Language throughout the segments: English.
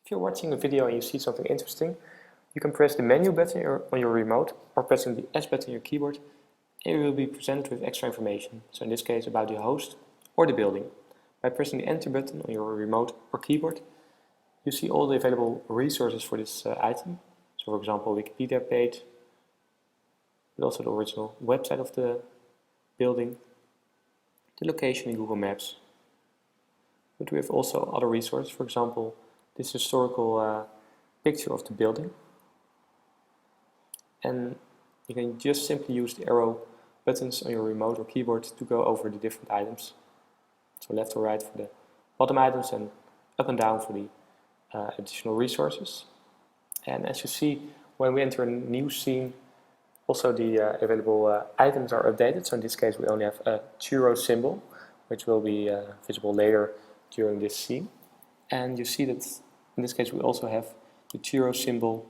If you're watching a video and you see something interesting, you can press the menu button on your remote or pressing the S button on your keyboard, and you will be presented with extra information, so in this case about the host or the building. By pressing the enter button on your remote or keyboard, you see all the available resources for this item. So for example, Wikipedia page, but also the original website of the building, the location in Google Maps. But we have also other resources, for example, this historical picture of the building. And you can just simply use the arrow buttons on your remote or keyboard to go over the different items. So left or right for the bottom items and up and down for the additional resources. And as you see, when we enter a new scene, also the available items are updated. So in this case we only have a churro symbol, which will be visible later during this scene. And you see that in this case we also have the churro symbol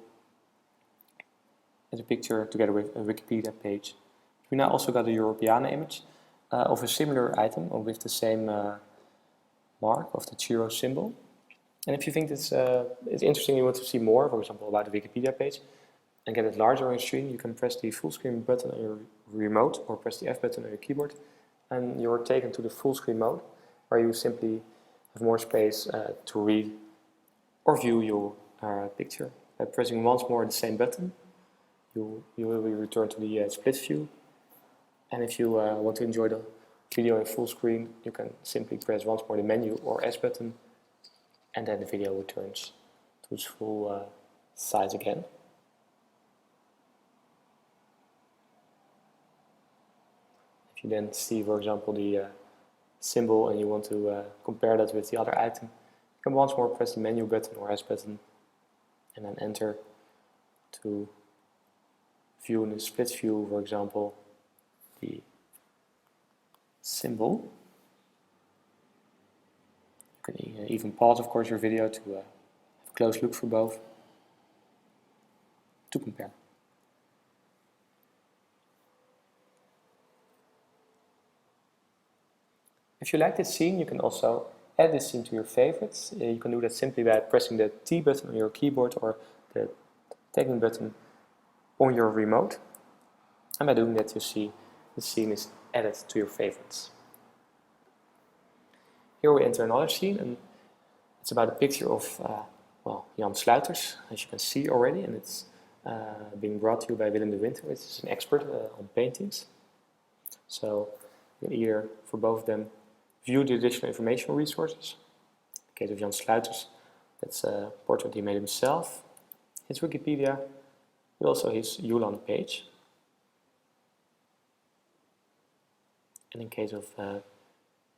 as a picture together with a Wikipedia page. We now also got a Europeana image of a similar item or with the same mark of the churro symbol. And if you think it's interesting, you want to see more, for example, about the Wikipedia page, and get it larger on your screen, you can press the full screen button on your remote or press the F button on your keyboard, and you're taken to the full screen mode, where you simply have more space to read or view your picture. By pressing once more the same button, you will be returned to the split view. And if you want to enjoy the video in full screen, you can simply press once more the menu or S button, and then the video returns to its full size again. If you then see, for example, the symbol and you want to compare that with the other item, you can once more press the menu button or S button and then enter to view in the split view, for example, the symbol. You can even pause, of course, your video to have a close look for both to compare. If you like this scene, you can also add this scene to your favorites. You can do that simply by pressing the T button on your keyboard or the tagging button on your remote. And by doing that, you see the scene is added to your favorites. Here we enter another scene, and it's about a picture of Jan Sluiters, as you can see already, and it's being brought to you by Willem de Winter, which is an expert on paintings. So you can either, for both of them, view the additional information resources. In the case of Jan Sluiters, that's a portrait he made himself, his Wikipedia, but also his Ulan page. And in case of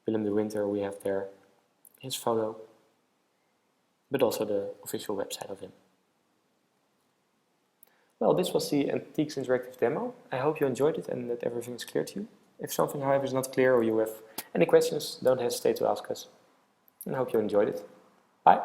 Willem de Winter, we have there his photo, but also the official website of him. Well, this was the Antiques Interactive demo. I hope you enjoyed it and that everything is clear to you. If something, however, is not clear or you have any questions, don't hesitate to ask us. And I hope you enjoyed it. Bye!